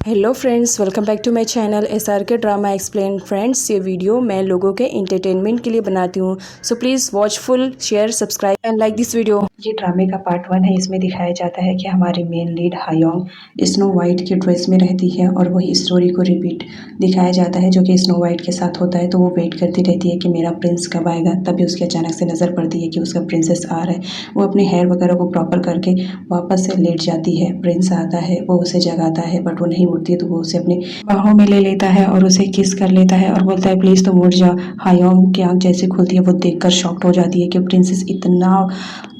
Hello friends, welcome back to my channel SRK drama explain. Friends, ये video मैं लोगों के एंटरटेनमेंट के लिए बनाती हूँ, so please watch full, share, subscribe and like this video. ये ड्रामे का पार्ट 1 है। इसमें दिखाया जाता है कि हमारी मेन लीड हायोंग स्नो वाइट की ड्रेस में रहती है और वही स्टोरी को रिपीट दिखाया जाता है जो कि स्नो वाइट के साथ होता है। तो वो वेट करती रहती है कि मेरा प्रिंस कब आएगा। तभी उसके अचानक से नज़र पड़ती है कि उसका प्रिंसेस आ रहा है। वो अपने हेयर वगैरह को प्रॉपर करके वापस से लेट जाती है। प्रिंस आता है, वो उसे जगाता है बट वो नहीं उठती है। तो वो उसे अपने बाहों में ले लेता है और उसे किस कर लेता है और बोलता है प्लीज़ तुम उठ जाओ। हायोंग की आंख जैसे खुलती है वो देखकर शॉक्ड हो जाती है कि प्रिंसेस इतना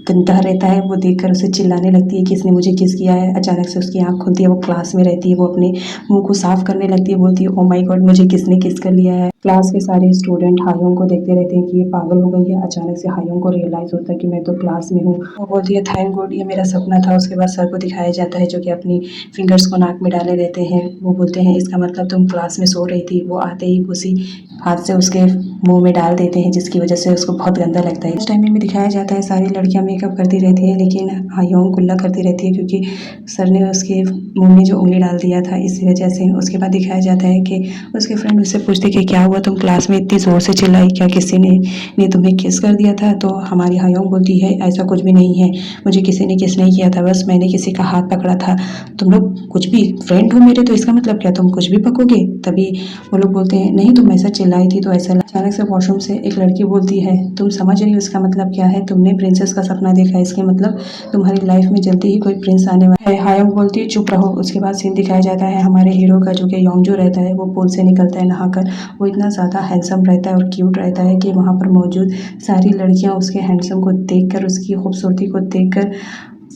गंदा रहता है। वो देखकर उसे चिल्लाने लगती है कि इसने मुझे किस किया है। अचानक से उसकी आंख खुलती है, वो क्लास में रहती है। वो अपने मुंह को साफ करने लगती है, बोलती है ओ माय गॉड, मुझे किसने किस कर लिया है। क्लास के सारे स्टूडेंट हायोंग को देखते रहते हैं कि ये पागल हो गई है। अचानक से हायोंग को रियलाइज होता है कि मैं तो क्लास में हूँ। वो बोलती है थैंक गॉड, ये मेरा सपना था। उसके बाद सर को दिखाया जाता है जो कि अपनी फिंगर्स को नाक में डाले रहते हैं। वो बोलते हैं इसका मतलब तुम क्लास में सो रही थी। वो आते ही उसी हाथ से उसके मुंह में डाल देते हैं जिसकी वजह से उसको बहुत गंदा लगता है। इस टाइमिंग में दिखाया जाता है सारी लड़कियां मेकअप करती रहती है लेकिन हायोंग कुल्ला करती रहती है क्योंकि सर ने उसके मुंह में जो उंगली डाल दिया था इसी वजह से। उसके बाद दिखाया जाता है कि उसके फ्रेंड उससे पूछती कि क्या हुआ, तुम क्लास में इतनी ज़ोर से चिल्लाई, क्या किसी ने तुम्हें किस कर दिया था। तो हमारी हायोंग बोलती है ऐसा कुछ भी नहीं है, मुझे किसी ने किस नहीं किया था, बस मैंने किसी का हाथ पकड़ा था। तुम लोग कुछ भी फ्रेंड हो मेरे, तो इसका मतलब क्या तुम कुछ भी पकोगे। तभी वो लोग बोलते हैं नहीं तुम ऐसा चिल्लाई थी तो ऐसा। अचानक से वॉशरूम से एक लड़की बोलती है तुम समझ रही हो इसका मतलब क्या है, तुमने प्रिंसेस का सपना देखा है, इसके मतलब तुम्हारी लाइफ में जल्दी ही कोई प्रिंस आने वाला है। हायोंग बोलती है चुप रहो। उसके बाद सीन दिखाया जाता है हमारे हीरो का जो कि योंगजू रहता है। वो पूल से निकलता है नहाकर। वो इतना ज़्यादा हैंडसम रहता है और क्यूट रहता है कि वहाँ पर मौजूद सारी लड़कियाँ उसके हैंडसम को देखकर, उसकी खूबसूरती को देखकर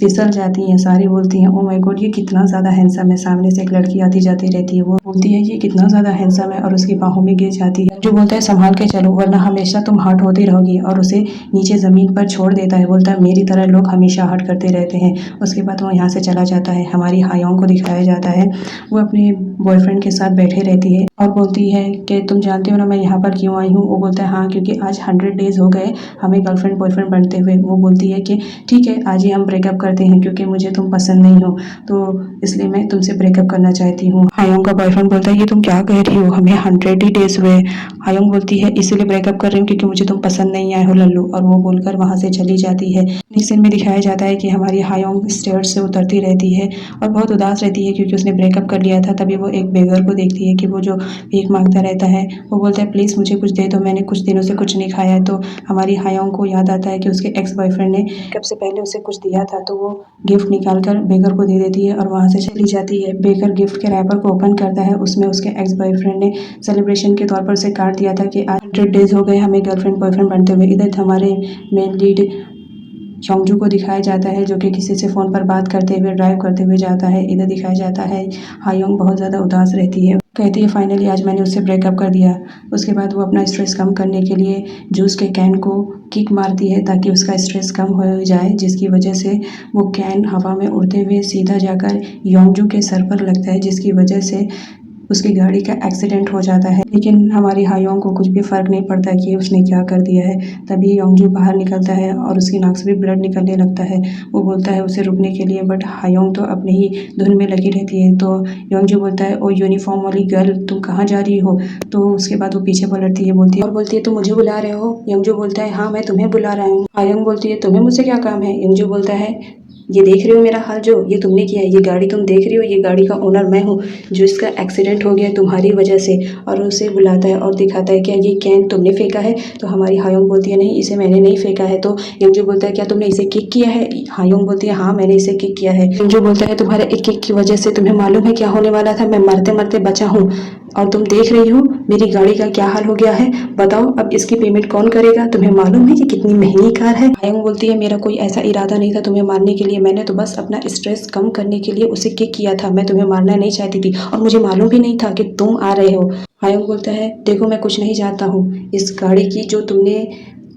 फिसल जाती हैं। सारी बोलती हैं ओ माय गॉड, ये कितना ज़्यादा हैंडसम है। सामने से एक लड़की आती जाती रहती है, वो बोलती है ये कितना ज़्यादा हैंडसम है और उसकी बाहों में गिर जाती है। जो बोलता है संभाल के चलो वरना हमेशा तुम हर्ट होती रहोगी, और उसे नीचे ज़मीन पर छोड़ देता है। बोलता है मेरी तरह लोग हमेशा हर्ट करते रहते हैं। उसके बाद वो यहाँ से चला जाता है। हमारी हायोंग को दिखाया जाता है वो अपने बॉयफ्रेंड के साथ बैठे रहती है और बोलती है कि तुम जानते हो ना मैं यहाँ पर क्यों आई हूँ। वो बोलता है हाँ, क्योंकि आज 100 डेज हो गए हमें गर्लफ्रेंड बॉयफ्रेंड बनते हुए। वो बोलती है कि ठीक है आज ही हम ब्रेकअप करते हैं क्योंकि मुझे तुम पसंद नहीं हो, तो इसलिए मैं तुमसे ब्रेकअप करना चाहती हूँ। हायोंग का बॉयफ्रेंड बोलता है ये तुम क्या कह रही हो, हमें 100 ही डेज हुए। हायोंग बोलती है इसीलिए ब्रेकअप कर रही हूँ क्योंकि मुझे तुम पसंद नहीं आए हो लल्लू। और वो बोलकर वहाँ से चली जाती है। नेक्स्ट सीन में दिखाया जाता है कि हमारी हायोंग स्टेयर्स से उतरती रहती है और बहुत उदास रहती है क्योंकि उसने ब्रेकअप कर लिया था। तभी वो एक बेगर को देखती है कि वो जो भीख मांगता रहता है। वो बोलता है प्लीज़ मुझे कुछ दे दो, मैंने कुछ दिनों से कुछ नहीं खाया है। तो हमारी हायोंग को याद आता है कि उसके एक्स बॉयफ्रेंड ने ब्रेकअप से पहले उसे कुछ दिया था, तो वो गिफ्ट निकाल कर बेगर को दे देती है और वहाँ से चली जाती है। बेगर गिफ्ट के रैपर को ओपन करता है, उसमें उसके एक्स बॉयफ्रेंड ने सेलिब्रेशन के तौर पर उसे कार्ड दिया था कि आज 100 डेज हो गए हमें गर्लफ्रेंड बॉयफ्रेंड बनते हुए। इधर हमारे मेन लीड योंगजू को दिखाया जाता है जो कि किसी से फ़ोन पर बात करते हुए ड्राइव करते हुए जाता है। इधर दिखाया जाता है हायोंग बहुत ज़्यादा उदास रहती है, कहती है फाइनली आज मैंने उससे ब्रेकअप कर दिया। उसके बाद वो अपना स्ट्रेस कम करने के लिए जूस के कैन को किक मारती है ताकि उसका स्ट्रेस कम हो जाए, जिसकी वजह से वो कैन हवा में उड़ते हुए सीधा जाकर योंगजू के सर पर लगता है, जिसकी वजह से उसकी गाड़ी का एक्सीडेंट हो जाता है। लेकिन हमारी हायोंग को कुछ भी फ़र्क नहीं पड़ता कि उसने क्या कर दिया है। तभी योंगजू बाहर निकलता है और उसकी नाक से भी ब्लड निकलने लगता है। वो बोलता है उसे रुकने के लिए बट हायोंग तो अपने ही धुन में लगी रहती है। तो योंगजू बोलता है ओ यूनिफॉर्म वाली गर्ल तुम कहाँ जा रही हो। तो उसके बाद वो पीछे पलटती है, बोलती है तुम मुझे बुला रहे हो। योंगजू बोलता है हाँ मैं तुम्हें बुला रहा हूँ। हायोंग बोलती है तुम्हें मुझसे क्या काम है। योंगजू बोलता है ये देख रही हो मेरा हाल, जो ये तुमने किया है, ये गाड़ी तुम देख रही हो, ये गाड़ी का ओनर मैं हूँ, जो इसका एक्सीडेंट हो गया तुम्हारी वजह से। और उसे बुलाता है और दिखाता है क्या ये कैन तुमने फेंका है। तो हमारी हायोंग बोलती है नहीं इसे मैंने नहीं फेंका है। तो योंगजू बोलता है क्या तुमने इसे किक किया है। हायोंग बोलती है हाँ मैंने इसे किक किया है। योंगजू बोलता है तुम्हारे एक किक की वजह से तुम्हें मालूम है क्या होने वाला था, मैं मरते मरते बचा हूँ और तुम देख रही हो मेरी गाड़ी का क्या हाल हो गया है। बताओ अब इसकी पेमेंट कौन करेगा, तुम्हें मालूम है ये कितनी महंगी कार है। हायोंग बोलती है मेरा कोई ऐसा इरादा नहीं था तुम्हें मारने के लिए, मैंने तो बस अपना स्ट्रेस कम करने के लिए उसे किक किया था, मैं तुम्हें मारना नहीं चाहती थी और मुझे मालूम भी नहीं था कि तुम आ रहे हो। हायोंग बोलता है देखो मैं कुछ नहीं जानता हूँ, इस गाड़ी की जो तुमने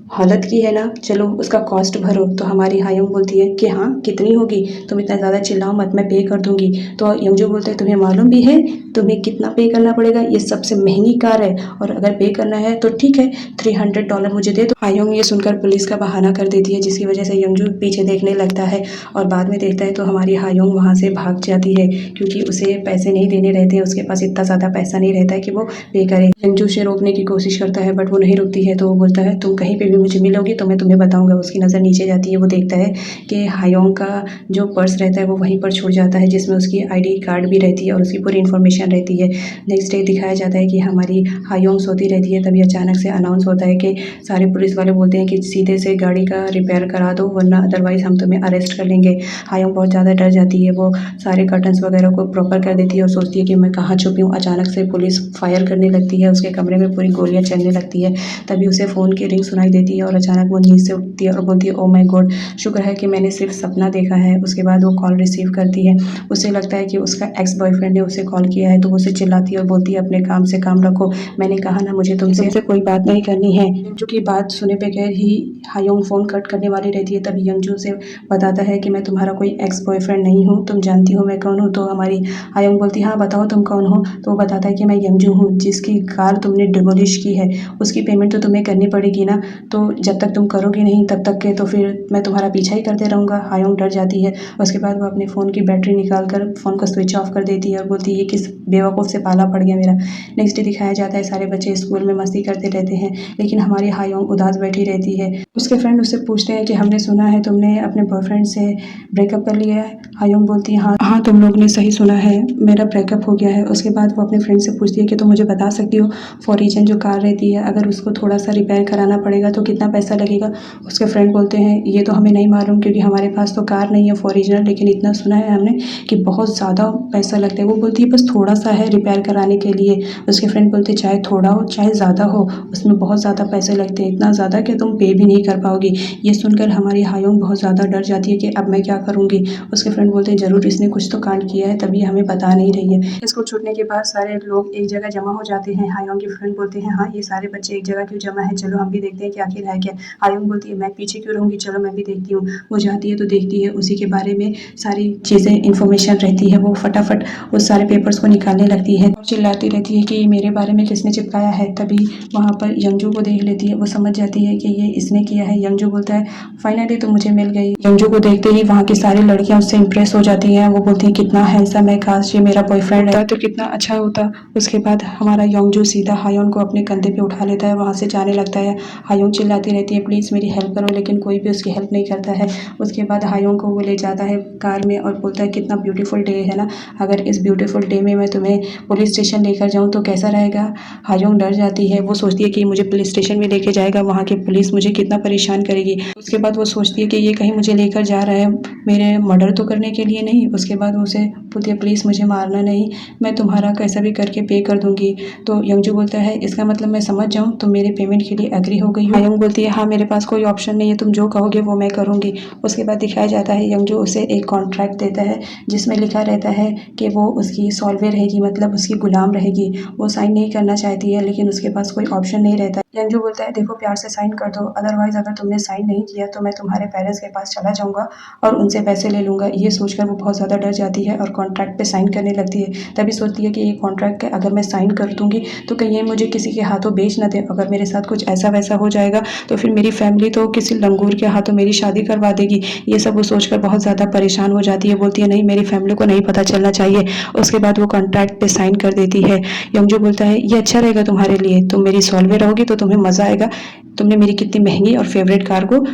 हालत की है ना, चलो उसका कॉस्ट भरो। तो हमारी हायोंग बोलती है कि हाँ कितनी होगी, तुम इतना ज़्यादा चिल्लाओ मत, मैं पे कर दूंगी। तो यंजू बोलते हैं तुम्हें मालूम भी है तुम्हें कितना पे करना पड़ेगा, ये सबसे महंगी कार है और अगर पे करना है तो ठीक है $300 मुझे दे दो। हायोंग ये सुनकर पुलिस का बहाना कर देती है, जिसकी वजह से यंजू पीछे देखने लगता है और बाद में देखता है तो हमारी हायोंग वहाँ से भाग जाती है, क्योंकि उसे पैसे नहीं देने रहते हैं, उसके पास इतना ज़्यादा पैसा नहीं रहता है कि वो पे करे। यंजू उसे रोकने की कोशिश करता है बट वो नहीं रुकती है, तो वो बोलता है तुम कहीं पे भी मुझे मिलोगी तो मैं तुम्हें बताऊंगा। उसकी नज़र नीचे जाती है, वो देखता है कि हायोंग का जो पर्स रहता है वो वहीं पर छूट जाता है, जिसमें उसकी आईडी कार्ड भी रहती है और उसकी पूरी इन्फॉर्मेशन रहती है। नेक्स्ट डे दिखाया जाता है कि हमारी हायोंग सोती रहती है, तभी अचानक से अनाउंस होता है कि सारे पुलिस वाले बोलते हैं कि सीधे से गाड़ी का रिपेयर करा दो वरना अदरवाइज़ हम तुम्हें अरेस्ट कर लेंगे। हायोंग बहुत ज़्यादा डर जाती है, वो सारे कर्टन्स वगैरह को प्रॉपर कर देती है और सोचती है कि मैं कहाँ छुपी हूँ। अचानक से पुलिस फायर करने लगती है, उसके कमरे में पूरी गोलियां चलने लगती है। तभी उसे फ़ोन की रिंग सुनाई देती है और अचानक वो नींद से उठती है और बोलती है ओ माय गॉड, शुक्र है कि मैंने सिर्फ सपना देखा है। उसके बाद वो कॉल रिसीव करती है, उसे लगता है कि उसका एक्स बॉयफ्रेंड ने उसे कॉल किया है, तो वो उसे चिल्लाती है और बोलती है अपने काम से काम रखो, मैंने कहा ना मुझे तुमसे कोई बात नहीं करनी है। यंजू की बात सुने बगैर ही हायोंग फ़ोन कट करने वाली रहती है, तभी यंजू से बताता है कि मैं तुम्हारा कोई एक्स बॉयफ्रेंड नहीं हूँ, तुम जानती हो मैं कौन हूँ। तो हमारी हायोंग बोलती है हाँ बताओ तुम कौन हो। तो वो बताता है कि मैं यंजू हूँ जिसकी कार तुमने डिमोलिश की है, उसकी पेमेंट तो तुम्हें करनी पड़ेगी ना, तो जब तक तुम करोगी नहीं तब तक के तो फिर मैं तुम्हारा पीछा ही करते रहूँगा। हायोंग डर जाती है, उसके बाद वो अपने फ़ोन की बैटरी निकाल कर फ़ोन को स्विच ऑफ कर देती है और बोलती है ये किस बेवकूफ़ से पाला पड़ गया मेरा। नेक्स्ट डे दिखाया जाता है सारे बच्चे स्कूल में मस्ती करते रहते हैं, लेकिन हमारी हायोंग उदास बैठी रहती है। उसके फ्रेंड उससे पूछते हैं कि हमने सुना है तुमने अपने बॉयफ्रेंड से ब्रेकअप कर लिया है। हायोंग बोलती है हाँ हाँ तुम लोग ने सही सुना है, मेरा ब्रेकअप हो गया है। उसके बाद वो अपने फ्रेंड से पूछती है कि तुम मुझे बता सकती हो फॉरिजन जो कार रहती है अगर उसको थोड़ा सा रिपेयर कराना पड़ेगा तो कितना पैसा लगेगा। उसके फ्रेंड बोलते हैं ये तो हमें नहीं मालूम क्योंकि हमारे पास तो कार नहीं है फॉरिजनल, लेकिन इतना सुना है हमने कि बहुत ज़्यादा पैसा लगता है। वो बोलती है बस थोड़ा सा है रिपेयर कराने के लिए। उसके फ्रेंड बोलते चाहे थोड़ा हो चाहे ज़्यादा हो उसमें बहुत ज़्यादा पैसे लगते हैं, इतना ज़्यादा कि तुम पे भी नहीं कर पाओगी। ये सुनकर हमारी हायोंग बहुत ज़्यादा डर जाती है कि अब मैं क्या करूँगी। उसके फ्रेंड बोलते हैं ज़रूर इसने कुछ तो कांड किया है तभी हमें बता नहीं रही है। इसको छूटने के बाद सारे लोग एक जगह जमा हो जाते हैं। हायोंग के फ्रेंड बोलते हैं हाँ ये सारे बच्चे एक जगह क्यों जमा है, चलो हम भी देखते हैं कि आखिर है क्या। हायोंग बोलती है मैं पीछे क्यों रहूँगी, चलो मैं भी देखती हूँ। वो जाती है तो देखती है उसी के बारे में सारी चीज़ें इन्फॉर्मेशन रहती है। वो फटाफट उस सारे पेपर्स को निकालने लगती है और चिल्लाती रहती है कि ये मेरे बारे में किसने चिपकाया है। तभी वहाँ पर यंजू को देख लेती है, वो समझ जाती है कि ये इसने किया है। यंजू बोलता है फाइनली तो मुझे मिल गई। यंजू को देखते ही वहाँ की सारी लड़कियां उससे इंप्रेस हो जाती हैं। वो बोलती है कितना हैंडसम है, काश ये मेरा बॉयफ्रेंड है तो कितना अच्छा होता। उसके बाद हमारा यंजू सीधा हायोंग को अपने कंधे पे उठा लेता है, वहाँ से जाने लगता है। हायोंग चिल्लाती रहती है प्लीज़ मेरी हेल्प करो, लेकिन कोई भी उसकी हेल्प नहीं करता है। उसके बाद हायोंग को वो ले जाता है कार में और बोलता है कितना ब्यूटीफुल डे है ना, अगर इस ब्यूटीफुल डे में मैं तुम्हें पुलिस स्टेशन लेकर जाऊँ तो कैसा रहेगा। हायोंग डर जाती है, वो सोचती है कि मुझे पुलिस स्टेशन में लेके जाएगा, वहाँ की पुलिस मुझे कितना परेशान करेगी। उसके बाद वो सोचती है कि ये कहीं मुझे लेकर जा रहा है मेरे मर्डर तो करने के लिए नहीं। उसके बाद वो उसे बोलती है प्लीज़ मुझे मारना नहीं, मैं तुम्हारा कैसा भी करके पे कर दूंगी। तो यंजू बोलता है इसका मतलब मैं समझ जाऊँ तुम मेरे पेमेंट के लिए एग्री हो गई हो। हायोंग बोलती है हाँ मेरे पास कोई ऑप्शन नहीं है, तुम जो कहोगे वो मैं करूँगी। उसके बाद दिखाया जाता है यंजू उसे एक कॉन्ट्रैक्ट देता है जिसमें लिखा रहता है कि वो उसकी सॉल्वे रहेगी, मतलब उसकी गुलाम रहेगी। वो साइन नहीं करना चाहती है लेकिन उसके पास कोई ऑप्शन नहीं रहता। यंजू बोलता है देखो प्यार से साइन कर दो, अदरवाइज अगर तुमने साइन नहीं किया तो मैं तुम्हारे पेरेंट्स के पास चला जाऊंगा और उनसे पैसे ले लूँगा। ये सोचकर वो बहुत ज़्यादा डर जाती है और कॉन्ट्रैक्ट पे साइन करने लगती है। तभी सोचती है कि ये कॉन्ट्रैक्ट अगर मैं साइन कर दूँगी तो कहीं ये मुझे किसी के हाथों बेच ना दे, अगर मेरे साथ कुछ ऐसा वैसा हो जाएगा तो फिर मेरी फैमिली तो किसी लंगूर के हाथों मेरी शादी करवा देगी। ये सब वो सोचकर बहुत ज़्यादा परेशान हो जाती है, बोलती है नहीं मेरी फैमिली को नहीं पता चलना चाहिए। उसके बाद वो कॉन्ट्रैक्ट पे साइन कर देती है। यंजू बोलता है ये अच्छा रहेगा तुम्हारे लिए, तुम मेरी सॉल्वे रहोगी तो तुम्हें मज़ा आएगा, तुमने मेरी कितनी महंगी और फेवरेट कार को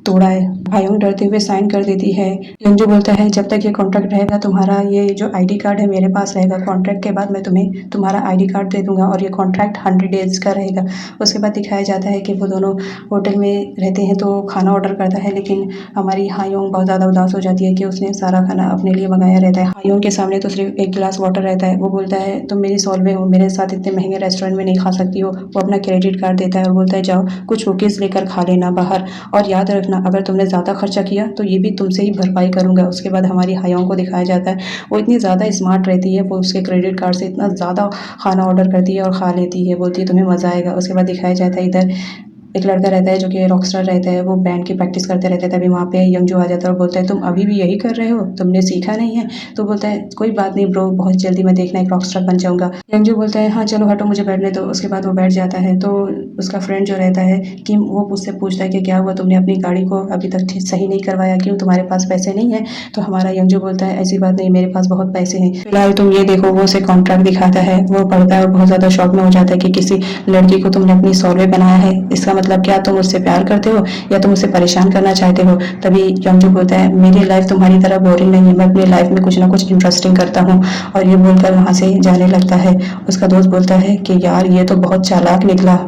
तोड़ा है। हायोंग डरते हुए साइन कर देती है। यंजू बोलता है जब तक ये कॉन्ट्रैक्ट रहेगा तुम्हारा ये जो आईडी कार्ड है मेरे पास रहेगा, कॉन्ट्रैक्ट के बाद मैं तुम्हें तुम्हारा आईडी कार्ड दे दूंगा और ये कॉन्ट्रैक्ट 100 डेज का रहेगा। उसके बाद दिखाया जाता है कि वो दोनों होटल में रहते हैं तो खाना ऑर्डर करता है, लेकिन हमारी हायोंग बहुत ज़्यादा उदास हो जाती है कि उसने सारा खाना अपने लिए मंगाया रहता है। हायोंग के सामने तो सिर्फ एक गिलास वाटर रहता है। वो बोलता है तुम मेरी सॉल्वे हो, मेरे साथ इतने महंगे रेस्टोरेंट में नहीं खा सकती हो। वो अपना क्रेडिट कार्ड देता है और बोलता है जाओ कुछ कुकीज़ लेकर खा लेना बाहर, और याद रखना अगर तुमने ज़्यादा खर्चा किया तो ये भी तुमसे ही भरपाई करूँगा। उसके बाद हमारी हायोंग को दिखाया जाता है वो इतनी ज़्यादा स्मार्ट रहती है, वो उसके क्रेडिट कार्ड से इतना ज़्यादा खाना ऑर्डर करती है और खा लेती है, बोलती है तुम्हें मज़ा आएगा। उसके बाद दिखाया जाता है इधर एक लड़का रहता है जो कि रॉकस्टार रहता है, वो बैंड की प्रैक्टिस करते रहता है। तभी वहाँ पे यंगजू आ जाता है और बोलता है तुम अभी भी यही कर रहे हो, तुमने सीखा नहीं है? तो बोलता है कोई बात नहीं ब्रो, बहुत जल्दी मैं देखना एक रॉकस्टार बन जाऊंगा। यंगजू बोलता है हाँ चलो हटो, मुझे बैठने दो। उसके बाद वो बैठ जाता है। तो उसका फ्रेंड जो रहता है कि वो उससे पूछता है कि क्या हुआ, तुमने अपनी गाड़ी को अभी तक ठीक सही नहीं करवाया, क्यों तुम्हारे पास पैसे नहीं है? तो हमारा यंगजू बोलता है ऐसी बात नहीं, मेरे पास बहुत पैसे हैं, फिलहाल तुम ये देखो। वो उसे कॉन्ट्रैक्ट दिखाता है, वो पढ़ता है और बहुत ज़्यादा शौक में हो जाता है कि किसी लड़की को तुमने अपनी सॉल्वे बनाया है, इसका मतलब क्या तुम उससे प्यार करते हो या तुम उसे परेशान करना चाहते हो? तभी यंगजू बोलता है मेरी लाइफ तुम्हारी तरह बोरिंग नहीं है, मैं अपनी लाइफ में कुछ ना कुछ इंटरेस्टिंग करता हूँ। और ये बोलकर वहाँ से जाने लगता है। उसका दोस्त बोलता है कि यार ये तो बहुत चालाक निकला।